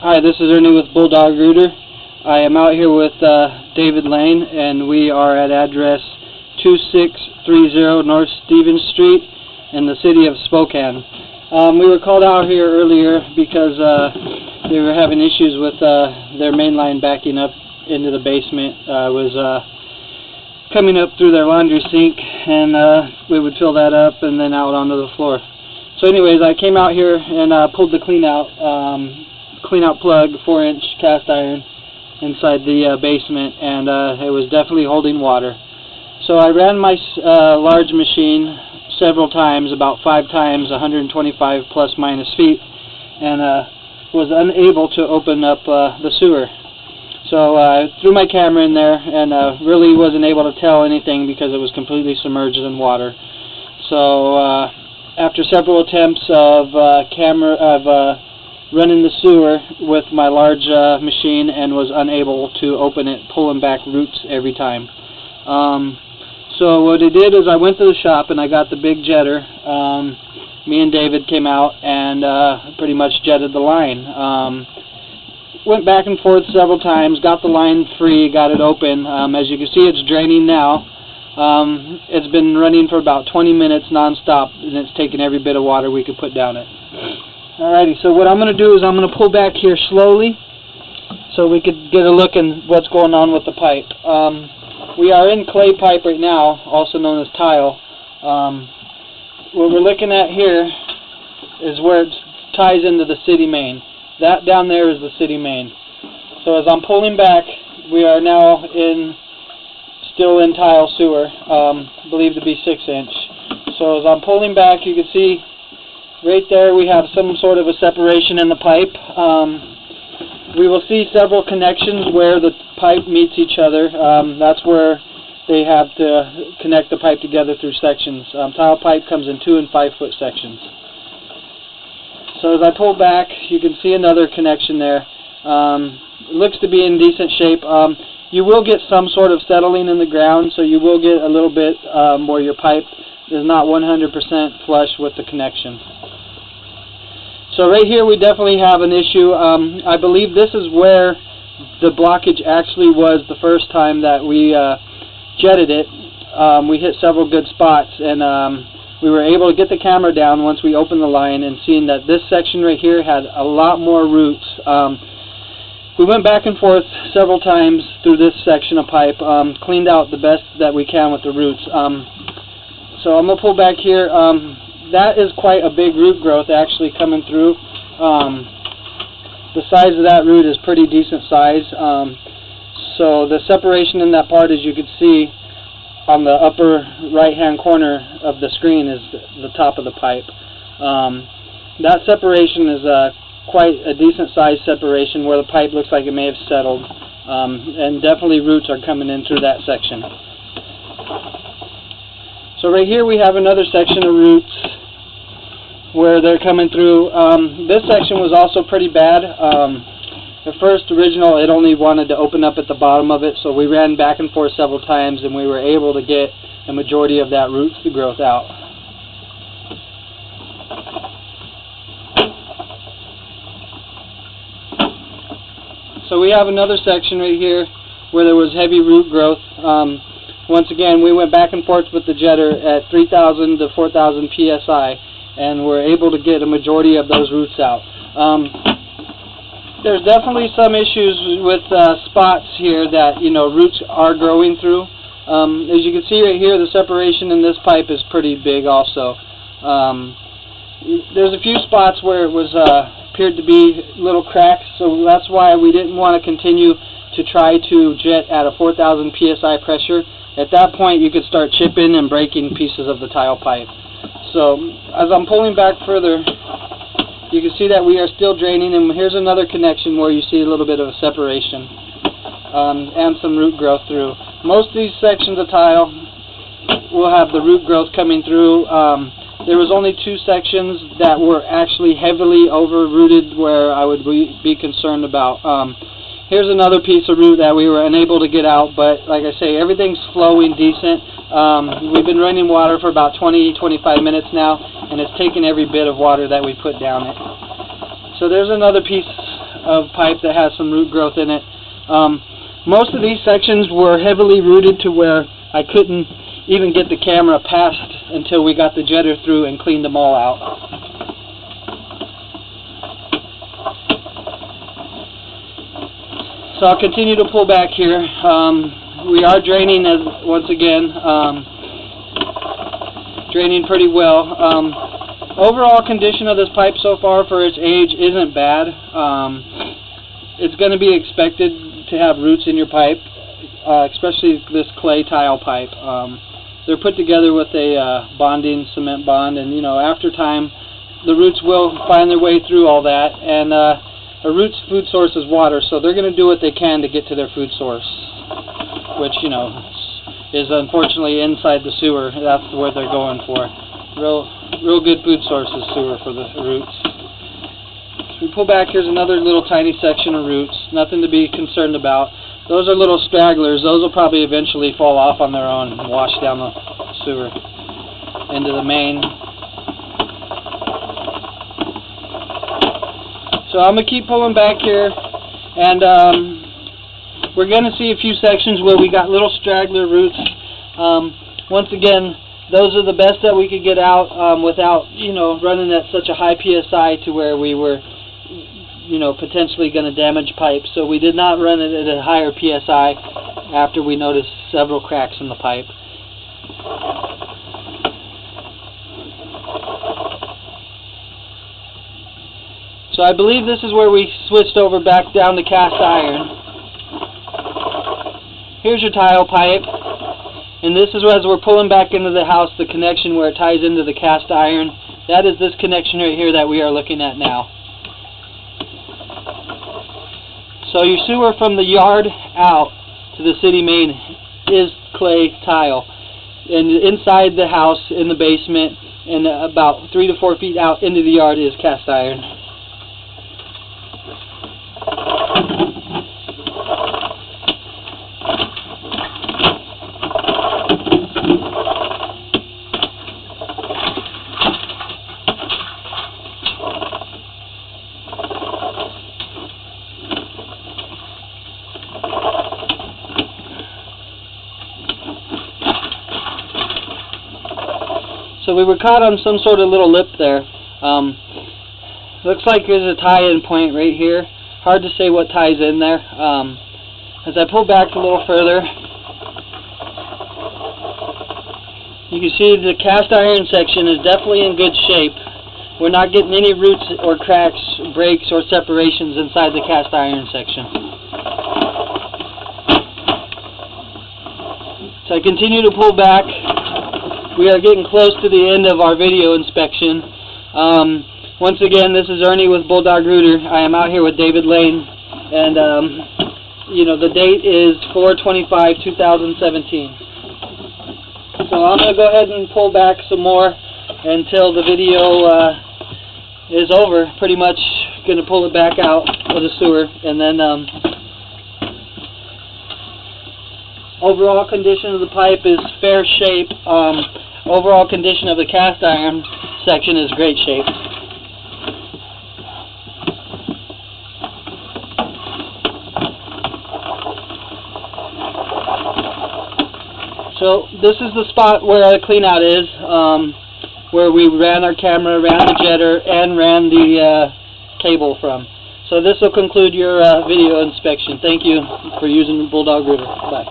Hi, this is Ernie with Bulldog Rooter. I am out here with David Lane, and we are at address 2630 North Stevens Street in the city of Spokane. We were called out here earlier because they were having issues with their main line backing up into the basement. It was coming up through their laundry sink, and we would fill that up and then out onto the floor. So anyways, I came out here and pulled the clean out plug, 4-inch cast iron, inside the basement, and it was definitely holding water. So I ran my large machine several times, about 5 times, 125 plus minus feet, and was unable to open up the sewer. So I threw my camera in there and really wasn't able to tell anything because it was completely submerged in water. So after several attempts of running the sewer with my large machine, and was unable to open it, pulling back roots every time. So what I did is I went to the shop and I got the big jetter. Me and David came out and pretty much jetted the line. Went back and forth several times, got the line free, got it open. As you can see, it's draining now. It's been running for about 20 minutes non-stop, and it's taken every bit of water we could put down it. Alrighty, so what I'm going to do is I'm going to pull back here slowly so we could get a look at what's going on with the pipe. We are in clay pipe right now, also known as tile. What we're looking at here is where it ties into the city main. That down there is the city main. So as I'm pulling back, we are now still in tile sewer, believed to be 6-inch. So as I'm pulling back, you can see right there we have some sort of a separation in the pipe. We will see several connections where the pipe meets each other. That's where they have to connect the pipe together through sections. Tile pipe comes in 2- and 5-foot sections. So as I pull back, you can see another connection there. It looks to be in decent shape. You will get some sort of settling in the ground, so you will get a little bit where your pipe is not 100% flush with the connection. So right here we definitely have an issue. I believe this is where the blockage actually was the first time that we jetted it. We hit several good spots, and we were able to get the camera down once we opened the line and seeing that this section right here had a lot more roots. We went back and forth several times through this section of pipe, cleaned out the best that we can with the roots. So I'm going to pull back here. That is quite a big root growth actually coming through. The size of that root is pretty decent size. So the separation in that part, as you can see on the upper right hand corner of the screen, is the top of the pipe. That separation is quite a decent size separation where the pipe looks like it may have settled, and definitely roots are coming in through that section. So right here we have another section of roots where they're coming through. This section was also pretty bad. The first original, it only wanted to open up at the bottom of it, so we ran back and forth several times and we were able to get a majority of that root growth out. So we have another section right here where there was heavy root growth. Once again, we went back and forth with the jetter at 3,000 to 4,000 psi, and were able to get a majority of those roots out. There's definitely some issues with spots here that roots are growing through. As you can see right here, the separation in this pipe is pretty big also. There's a few spots where it was appeared to be little cracks, so that's why we didn't want to continue to try to jet at a 4,000 psi pressure. At that point, you could start chipping and breaking pieces of the tile pipe. So as I'm pulling back further, you can see that we are still draining, and here's another connection where you see a little bit of a separation and some root growth through. Most of these sections of tile will have the root growth coming through. There was only 2 sections that were actually heavily over-rooted where I would be concerned about. Here's another piece of root that we were unable to get out, but like I say, everything's flowing decent. We've been running water for about 20-25 minutes now, and it's taken every bit of water that we put down it. So there's another piece of pipe that has some root growth in it. Most of these sections were heavily rooted to where I couldn't even get the camera past until we got the jetter through and cleaned them all out. So I'll continue to pull back here. We are draining once again, draining pretty well. Overall condition of this pipe so far for its age isn't bad. It's going to be expected to have roots in your pipe, especially this clay tile pipe. They're put together with a bonding cement bond, and after time the roots will find their way through all that, and a root's food source is water, so they're going to do what they can to get to their food source, which is unfortunately inside the sewer. That's where they're going for. Real good food source is sewer for the roots. So we pull back. Here's another little tiny section of roots. Nothing to be concerned about. Those are little stragglers. Those will probably eventually fall off on their own and wash down the sewer into the main. So I'm going to keep pulling back here, and we're going to see a few sections where we got little straggler roots. Once again, those are the best that we could get out without, running at such a high PSI to where we were, potentially going to damage pipe. So we did not run it at a higher PSI after we noticed several cracks in the pipe. So I believe this is where we switched over back down to cast iron. Here's your tile pipe, and this is as we're pulling back into the house, the connection where it ties into the cast iron. That is this connection right here that we are looking at now. So your sewer from the yard out to the city main is clay tile, and inside the house in the basement and about 3 to 4 feet out into the yard is cast iron. So we were caught on some sort of little lip there. Looks like there's a tie-in point right here. Hard to say what ties in there. As I pull back a little further, you can see the cast iron section is definitely in good shape. We're not getting any roots or cracks, breaks, or separations inside the cast iron section. So I continue to pull back. We are getting close to the end of our video inspection. Once again, this is Ernie with Bulldog Rooter. I am out here with David Lane, and the date is 4/25/2017. So I'm going to go ahead and pull back some more until the video is over. Pretty much going to pull it back out of the sewer, and then overall condition of the pipe is fair shape. Overall condition of the cast iron section is great shape. So this is the spot where our clean out is, where we ran our camera, ran the jetter, and ran the cable from. So this will conclude your video inspection. Thank you for using Bulldog Rooter. Bye.